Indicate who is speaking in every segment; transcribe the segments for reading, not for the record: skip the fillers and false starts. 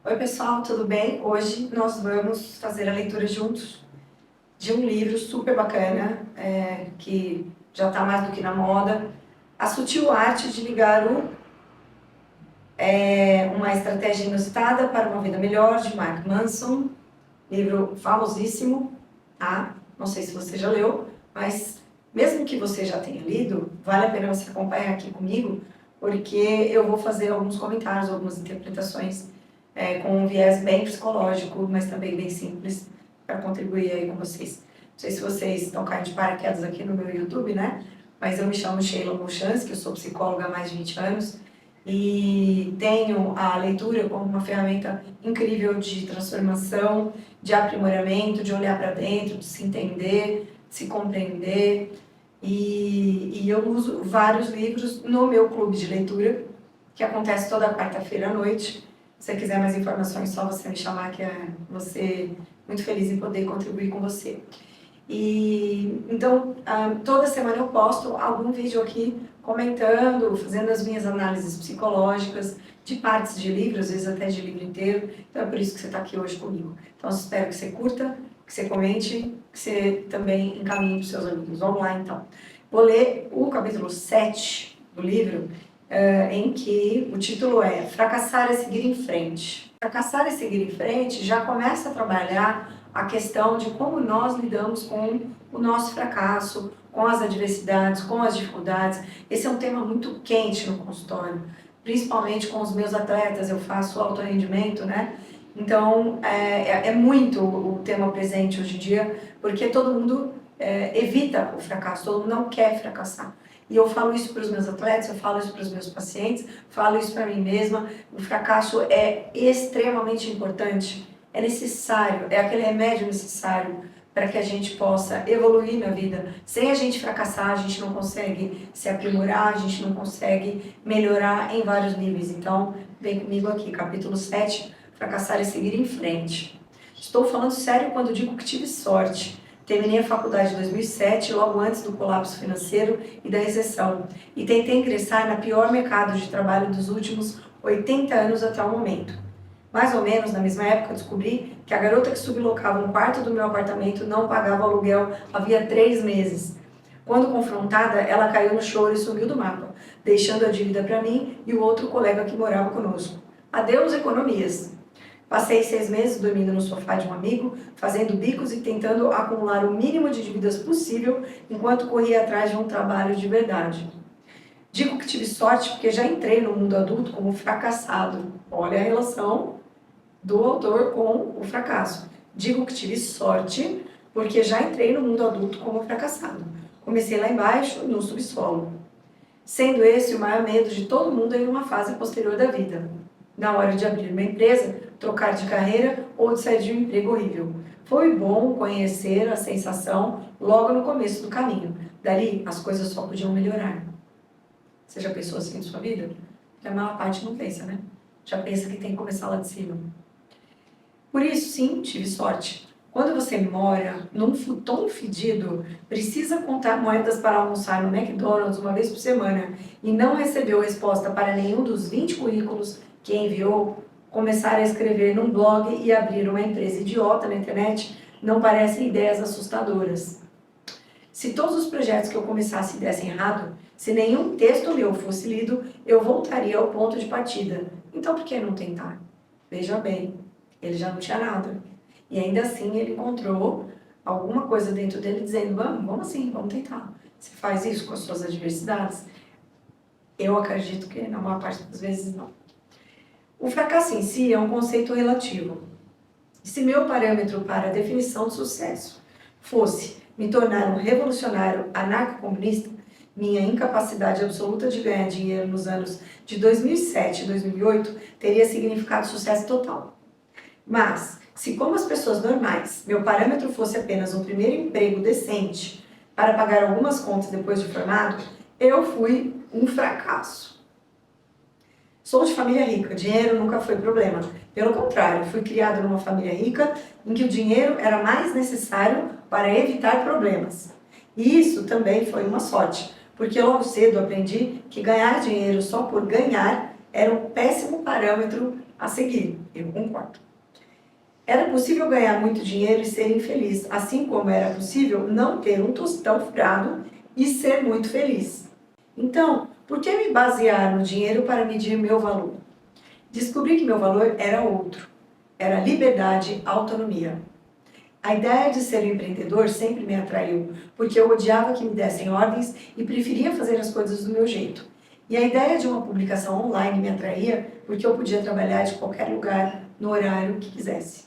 Speaker 1: Oi pessoal, tudo bem? Hoje nós vamos fazer a leitura juntos de um livro super bacana, que já está mais do que na moda, A Sutil Arte de Ligar uma Estratégia Inusitada para uma Vida Melhor, de Mark Manson, livro famosíssimo, tá? Não sei se você já leu, mas mesmo que você já tenha lido, vale a pena você acompanhar aqui comigo, porque eu vou fazer alguns comentários, algumas interpretações com um viés bem psicológico, mas também bem simples, para contribuir aí com vocês. Não sei se vocês estão caindo de paraquedas aqui no meu YouTube, né? Mas eu me chamo Sheila Molchansky, eu sou psicóloga há mais de 20 anos e tenho a leitura como uma ferramenta incrível de transformação, de aprimoramento, de olhar para dentro, de se entender, de se compreender. E eu uso vários livros no meu clube de leitura, que acontece toda quarta-feira à noite. Se você quiser mais informações, só você me chamar, que vou ser muito feliz em poder contribuir com você. Então, toda semana eu posto algum vídeo aqui comentando, fazendo as minhas análises psicológicas de partes de livro, às vezes até de livro inteiro. Então é por isso que você está aqui hoje comigo. Então eu espero que você curta, que você comente, que você também encaminhe para os seus amigos. Vamos lá então. Vou ler o capítulo 7 do livro, em que o título é Fracassar é Seguir em Frente. Fracassar é Seguir em Frente já começa a trabalhar a questão de como nós lidamos com o nosso fracasso, com as adversidades, com as dificuldades. Esse é um tema muito quente no consultório, principalmente com os meus atletas. Eu faço alto rendimento, né? Então, é muito o tema presente hoje em dia, porque todo mundo evita o fracasso, todo mundo não quer fracassar. E eu falo isso para os meus atletas, eu falo isso para os meus pacientes, falo isso para mim mesma. O fracasso é extremamente importante, é necessário, é aquele remédio necessário para que a gente possa evoluir na vida. Sem a gente fracassar, a gente não consegue se aprimorar, a gente não consegue melhorar em vários níveis. Então, vem comigo aqui, capítulo 7, Fracassar e Seguir em Frente. Estou falando sério quando digo que tive sorte. Terminei a faculdade em 2007, logo antes do colapso financeiro e da recessão, e tentei ingressar na pior mercado de trabalho dos últimos 80 anos até o momento. Mais ou menos na mesma época, descobri que a garota que sublocava um quarto do meu apartamento não pagava aluguel havia 3 meses. Quando confrontada, ela caiu no choro e sumiu do mapa, deixando a dívida para mim e o outro colega que morava conosco. Adeus economias! Passei 6 meses dormindo no sofá de um amigo, fazendo bicos e tentando acumular o mínimo de dívidas possível enquanto corria atrás de um trabalho de verdade. Digo que tive sorte porque já entrei no mundo adulto como fracassado. Olha a relação do autor com o fracasso. Digo que tive sorte porque já entrei no mundo adulto como fracassado. Comecei lá embaixo, no subsolo. Sendo esse o maior medo de todo mundo em uma fase posterior da vida. Na hora de abrir uma empresa, trocar de carreira ou de sair de um emprego horrível. Foi bom conhecer a sensação logo no começo do caminho. Dali, as coisas só podiam melhorar. Você já pensou assim em sua vida? Porque a maior parte não pensa, né? Já pensa que tem que começar lá de cima. Por isso, sim, tive sorte. Quando você mora num futon fedido, precisa contar moedas para almoçar no McDonald's uma vez por semana e não recebeu resposta para nenhum dos 20 currículos que enviou, começar a escrever num blog e abrir uma empresa idiota na internet não parecem ideias assustadoras. Se todos os projetos que eu começasse dessem errado, se nenhum texto meu fosse lido, eu voltaria ao ponto de partida. Então por que não tentar? Veja bem, ele já não tinha nada. E ainda assim ele encontrou alguma coisa dentro dele dizendo, vamos assim, vamos tentar. Você faz isso com as suas adversidades? Eu acredito que na maior parte das vezes não. O fracasso em si é um conceito relativo. Se meu parâmetro para a definição de sucesso fosse me tornar um revolucionário anarco-comunista, minha incapacidade absoluta de ganhar dinheiro nos anos de 2007 e 2008 teria significado sucesso total. Mas, se como as pessoas normais, meu parâmetro fosse apenas um primeiro emprego decente para pagar algumas contas depois de formado, eu fui um fracasso. Sou de família rica, dinheiro nunca foi problema. Pelo contrário, fui criado numa família rica em que o dinheiro era mais necessário para evitar problemas. E isso também foi uma sorte, porque logo cedo aprendi que ganhar dinheiro só por ganhar era um péssimo parâmetro a seguir. Eu concordo. Era possível ganhar muito dinheiro e ser infeliz, assim como era possível não ter um tostão furado e ser muito feliz. Então, por que me basear no dinheiro para medir meu valor? Descobri que meu valor era outro. Era liberdade, autonomia. A ideia de ser um empreendedor sempre me atraiu, porque eu odiava que me dessem ordens e preferia fazer as coisas do meu jeito. E a ideia de uma publicação online me atraía porque eu podia trabalhar de qualquer lugar, no horário que quisesse.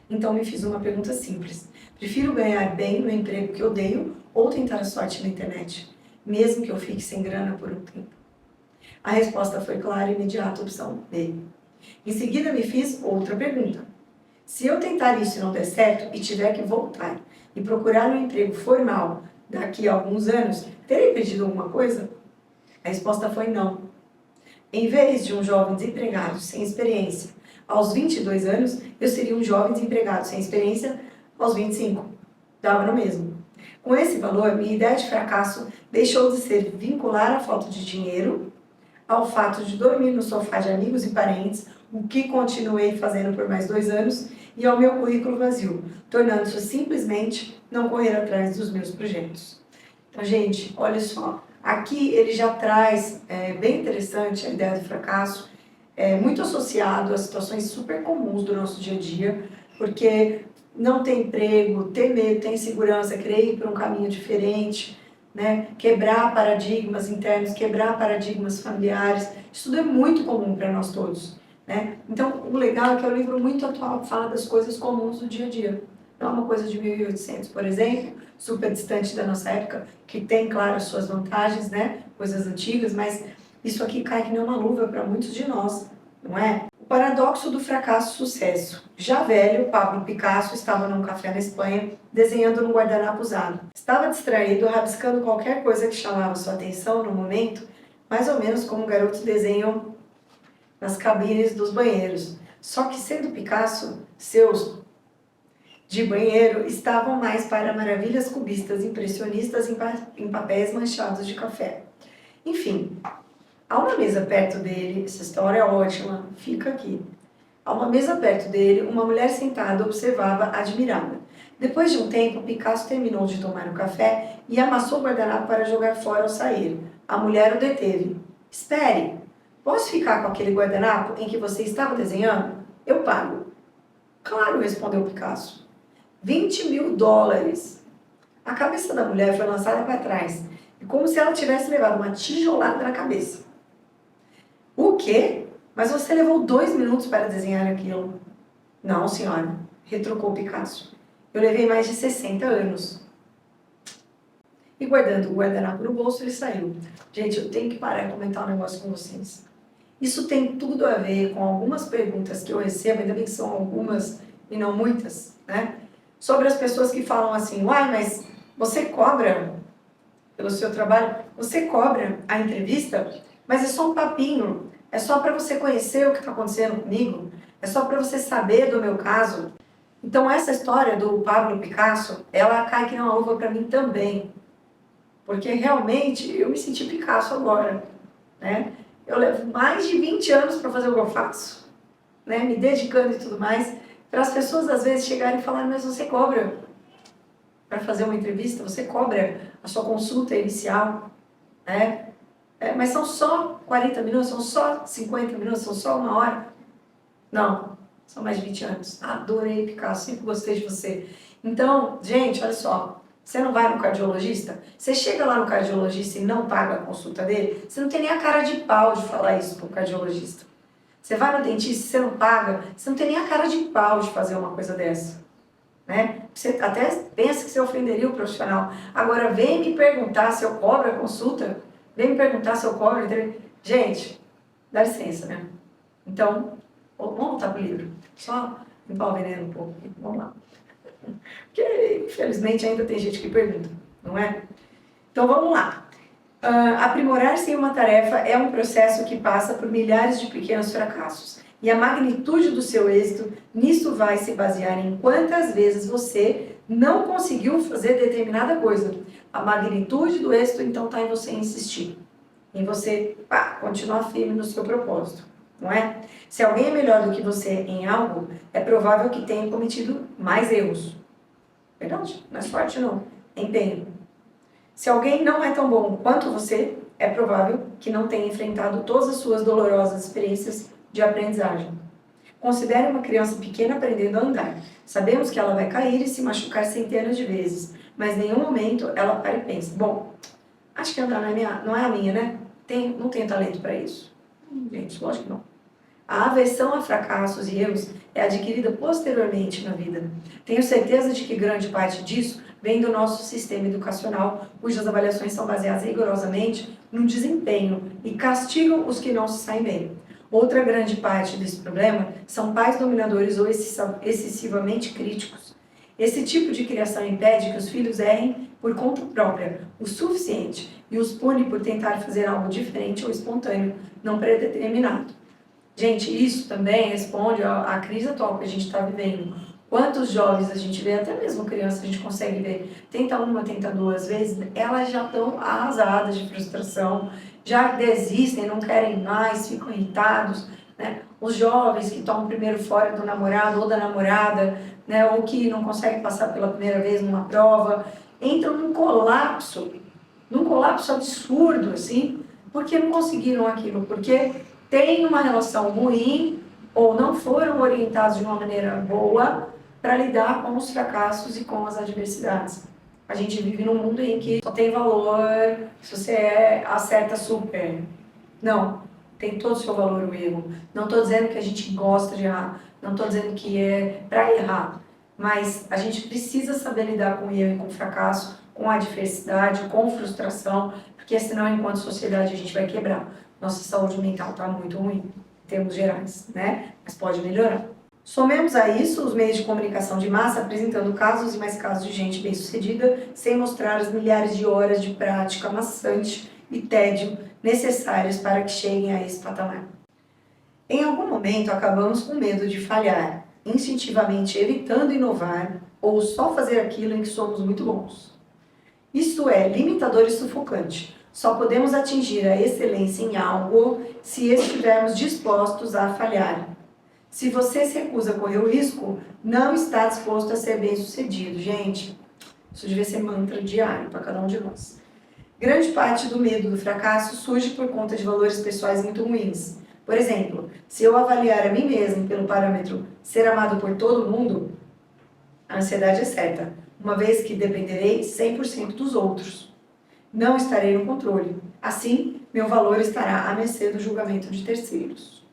Speaker 1: Então me fiz uma pergunta simples. Prefiro ganhar bem no emprego que odeio ou tentar a sorte na internet, mesmo que eu fique sem grana por um tempo? A resposta foi clara e imediata, opção B. Em seguida me fiz outra pergunta. Se eu tentar isso e não der certo e tiver que voltar e procurar um emprego formal daqui a alguns anos, terei perdido alguma coisa? A resposta foi não. Em vez de um jovem desempregado sem experiência aos 22 anos, eu seria um jovem desempregado sem experiência aos 25. Dava no mesmo. Com esse valor, minha ideia de fracasso deixou de ser vincular a falta de dinheiro ao fato de dormir no sofá de amigos e parentes, o que continuei fazendo por mais 2 anos, e ao meu currículo vazio, tornando-se simplesmente não correr atrás dos meus projetos. Então, gente, olha só, aqui ele já traz, bem interessante a ideia do fracasso, muito associado a situações super comuns do nosso dia a dia, porque não ter emprego, ter medo, ter insegurança, querer ir para um caminho diferente, né? Quebrar paradigmas internos, quebrar paradigmas familiares, isso tudo é muito comum para nós todos, né? Então, o legal é que é um livro muito atual, que fala das coisas comuns do dia a dia. Não é uma coisa de 1800, por exemplo, super distante da nossa época, que tem, claro, as suas vantagens, né? Coisas antigas, mas isso aqui cai que nem uma luva para muitos de nós, não é? O paradoxo do fracasso-sucesso. Já velho, Pablo Picasso estava num café na Espanha, desenhando num guardanapo usado. Estava distraído, rabiscando qualquer coisa que chamava sua atenção no momento, mais ou menos como garotos desenham nas cabines dos banheiros. Só que, sendo Picasso, seus de banheiro estavam mais para maravilhas cubistas impressionistas em papéis manchados de café. Enfim, há uma mesa perto dele, essa história é ótima, fica aqui. Há uma mesa perto dele, uma mulher sentada observava admirada. Depois de um tempo, Picasso terminou de tomar o café e amassou o guardanapo para jogar fora ao sair. A mulher o deteve. Espere, posso ficar com aquele guardanapo em que você estava desenhando? Eu pago. Claro, respondeu Picasso. $20.000. A cabeça da mulher foi lançada para trás, como se ela tivesse levado uma tijolada na cabeça. O quê? Mas você levou 2 minutos para desenhar aquilo. Não, senhora, retrucou Picasso. Eu levei mais de 60 anos. E guardando o guardanapo no bolso, ele saiu. Gente, eu tenho que parar e comentar um negócio com vocês. Isso tem tudo a ver com algumas perguntas que eu recebo, ainda bem que são algumas e não muitas, né? Sobre as pessoas que falam assim, uai, mas você cobra pelo seu trabalho? Você cobra a entrevista? Mas é só um papinho, é só para você conhecer o que está acontecendo comigo, é só para você saber do meu caso. Então essa história do Pablo Picasso, ela cai que não uma luva para mim também, porque realmente eu me senti Picasso agora, né? Eu levo mais de 20 anos para fazer o que eu faço, né? Me dedicando e tudo mais, para as pessoas às vezes chegarem e falarem, mas você cobra para fazer uma entrevista, você cobra a sua consulta inicial, né? Mas são só 40 minutos, são só 50 minutos, são só 1 hora. Não, são mais de 20 anos. Adorei Picasso, sempre gostei de você. Então, gente, olha só, você não vai no cardiologista? Você chega lá no cardiologista e não paga a consulta dele? Você não tem nem a cara de pau de falar isso para o cardiologista. Você vai no dentista, você não paga, você não tem nem a cara de pau de fazer uma coisa dessa. Né? Você até pensa que você ofenderia o profissional. Agora, vem me perguntar se eu cobro a consulta, vem me perguntar se eu cobro. Gente, dá licença, né? Então, vamos voltar para o livro. Só limpar o veneno um pouco. Vamos lá. Porque, infelizmente, ainda tem gente que pergunta, não é? Então, vamos lá. Aprimorar-se em uma tarefa é um processo que passa por milhares de pequenos fracassos. E a magnitude do seu êxito, nisso vai se basear em quantas vezes você não conseguiu fazer determinada coisa. A magnitude do êxito, então, está em você insistir. Em você continuar firme no seu propósito. não é? Se alguém é melhor do que você em algo, é provável que tenha cometido mais erros. Verdade? Não é sorte, não. É empenho. Se alguém não é tão bom quanto você, é provável que não tenha enfrentado todas as suas dolorosas experiências de aprendizagem. Considere uma criança pequena aprendendo a andar. Sabemos que ela vai cair e se machucar centenas de vezes, mas em nenhum momento ela para e pensa: bom, acho que andar não é a minha, né? Não tenho talento para isso. Gente, lógico que não. A aversão a fracassos e erros é adquirida posteriormente na vida. Tenho certeza de que grande parte disso vem do nosso sistema educacional, cujas avaliações são baseadas rigorosamente no desempenho e castigam os que não se saem bem. Outra grande parte desse problema são pais dominadores ou excessivamente críticos. Esse tipo de criação impede que os filhos errem por conta própria o suficiente e os pune por tentar fazer algo diferente ou espontâneo, não predeterminado. Gente, isso também responde à crise atual que a gente está vivendo. Quantos jovens a gente vê, até mesmo criança, a gente consegue ver, tenta uma, tenta duas vezes, elas já estão arrasadas de frustração, já desistem, não querem mais, ficam irritados, né? Os jovens que tomam primeiro fora do namorado ou da namorada, né? Ou que não conseguem passar pela primeira vez numa prova, entram num colapso absurdo, assim, porque não conseguiram aquilo, porque têm uma relação ruim ou não foram orientados de uma maneira boa para lidar com os fracassos e com as adversidades. A gente vive num mundo em que só tem valor se você acerta super. Não, tem todo o seu valor o erro. Não estou dizendo que a gente gosta de errar, não estou dizendo que é para errar, mas a gente precisa saber lidar com o erro e com o fracasso, com a adversidade, com frustração, porque senão, enquanto sociedade, a gente vai quebrar. Nossa saúde mental está muito ruim, em termos gerais, né? Mas pode melhorar. Somemos a isso os meios de comunicação de massa apresentando casos e mais casos de gente bem-sucedida, sem mostrar as milhares de horas de prática maçante e tédio necessários para que cheguem a esse patamar. Em algum momento, acabamos com medo de falhar, instintivamente evitando inovar ou só fazer aquilo em que somos muito bons. Isso é limitador e sufocante. Só podemos atingir a excelência em algo se estivermos dispostos a falhar. Se você se recusa a correr o risco, não está disposto a ser bem-sucedido. Gente, isso devia ser mantra diário para cada um de nós. Grande parte do medo do fracasso surge por conta de valores pessoais muito ruins. Por exemplo, se eu avaliar a mim mesmo pelo parâmetro ser amado por todo mundo, a ansiedade é certa, uma vez que dependerei 100% dos outros. Não estarei no controle. Assim, meu valor estará à mercê do julgamento de terceiros.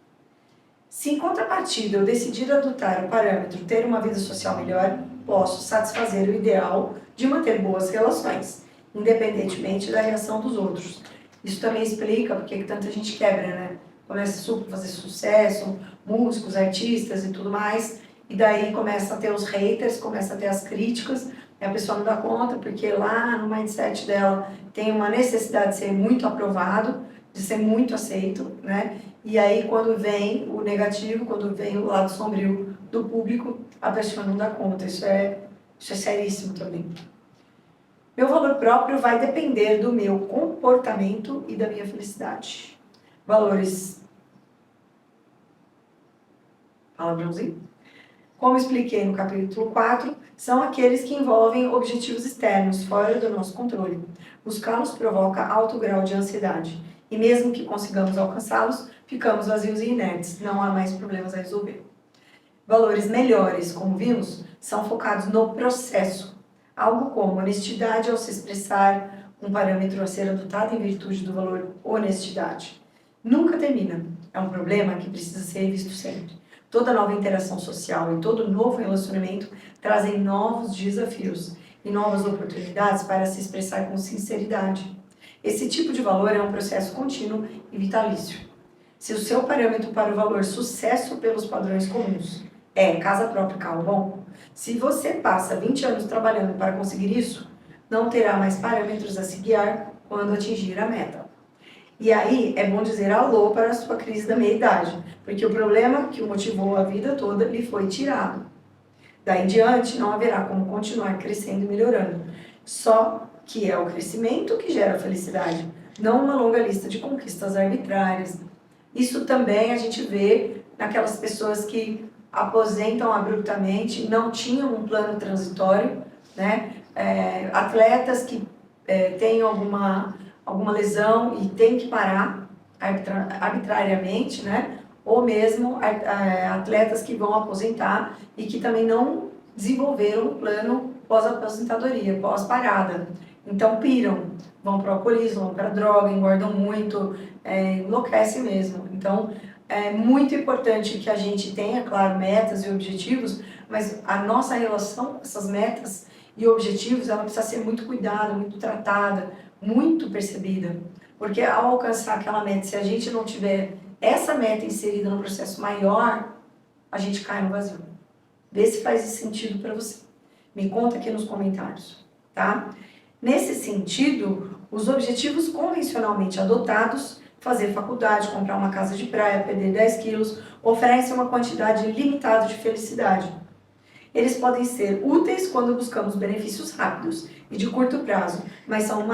Speaker 1: Se em contrapartida eu decidir adotar o parâmetro ter uma vida social melhor, posso satisfazer o ideal de manter boas relações, independentemente da reação dos outros. Isso também explica porque que tanta gente quebra, né? Começa a fazer sucesso, músicos, artistas e tudo mais, e daí começa a ter os haters, começa a ter as críticas, e a pessoa não dá conta porque lá no mindset dela tem uma necessidade de ser muito aprovado, de ser muito aceito, né? E aí quando vem o negativo, quando vem o lado sombrio do público, a pessoa não dá conta. Isso é seríssimo também. Meu valor próprio vai depender do meu comportamento e da minha felicidade. Valores. Palavrãozinho? Como expliquei no capítulo 4, são aqueles que envolvem objetivos externos, fora do nosso controle. Buscá-los provoca alto grau de ansiedade. E mesmo que consigamos alcançá-los, ficamos vazios e inertes. Não há mais problemas a resolver. Valores melhores, como vimos, são focados no processo. Algo como honestidade ao se expressar, um parâmetro a ser adotado em virtude do valor honestidade. Nunca termina. É um problema que precisa ser visto sempre. Toda nova interação social e todo novo relacionamento trazem novos desafios e novas oportunidades para se expressar com sinceridade. Esse tipo de valor é um processo contínuo e vitalício. Se o seu parâmetro para o valor sucesso pelos padrões comuns é casa própria e carro bom, se você passa 20 anos trabalhando para conseguir isso, não terá mais parâmetros a se guiar quando atingir a meta. E aí é bom dizer alô para a sua crise da meia-idade, porque o problema que o motivou a vida toda lhe foi tirado. Daí em diante não haverá como continuar crescendo e melhorando. Só que é o crescimento que gera felicidade, não uma longa lista de conquistas arbitrárias. Isso também a gente vê naquelas pessoas que aposentam abruptamente, não tinham um plano transitório, né? Atletas que têm alguma lesão e têm que parar arbitrariamente, né? Ou mesmo atletas que vão aposentar e que também não desenvolveram um plano pós-aposentadoria, pós-parada. Então piram, vão para o alcoolismo, vão para a droga, engordam muito, enlouquecem mesmo. Então é muito importante que a gente tenha, claro, metas e objetivos, mas a nossa relação com essas metas e objetivos, ela precisa ser muito cuidada, muito tratada, muito percebida. Porque ao alcançar aquela meta, se a gente não tiver essa meta inserida no processo maior, a gente cai no vazio. Vê se faz esse sentido para você. Me conta aqui nos comentários, tá? Nesse sentido, os objetivos convencionalmente adotados, fazer faculdade, comprar uma casa de praia, perder 10 quilos, oferecem uma quantidade limitada de felicidade. Eles podem ser úteis quando buscamos benefícios rápidos e de curto prazo, mas são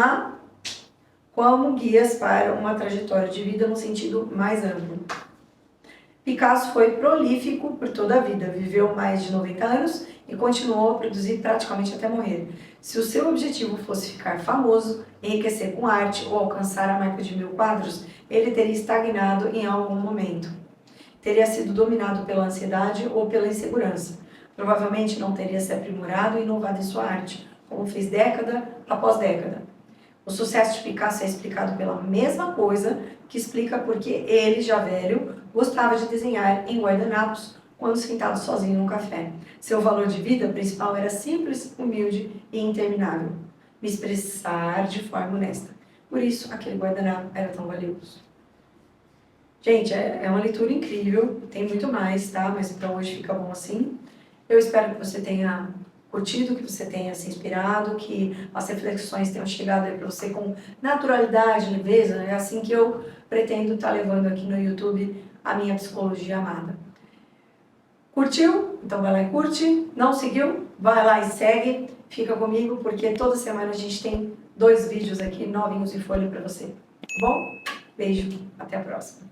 Speaker 1: como guias para uma trajetória de vida no sentido mais amplo. Picasso foi prolífico por toda a vida, viveu mais de 90 anos e continuou a produzir praticamente até morrer. Se o seu objetivo fosse ficar famoso, enriquecer com arte ou alcançar a marca de 1000 quadros, ele teria estagnado em algum momento. Teria sido dominado pela ansiedade ou pela insegurança. Provavelmente não teria se aprimorado e inovado em sua arte, como fez década após década. O sucesso de Picasso é explicado pela mesma coisa que explica porque ele, já velho, gostava de desenhar em guardanapos quando sentado sozinho num café. Seu valor de vida principal era simples, humilde e interminável. Me expressar de forma honesta. Por isso, aquele guardanapo era tão valioso. Gente, é uma leitura incrível, tem muito mais, tá? Mas para hoje fica bom assim. Eu espero que você tenha curtido, que você tenha se inspirado, que as reflexões tenham chegado aí para você com naturalidade, leveza. É assim que eu pretendo estar levando aqui no YouTube a minha psicologia amada. Curtiu? Então vai lá e curte. Não seguiu? Vai lá e segue. Fica comigo, porque toda semana a gente tem 2 vídeos aqui novinhos em folha para você. Tá bom? Beijo, até a próxima.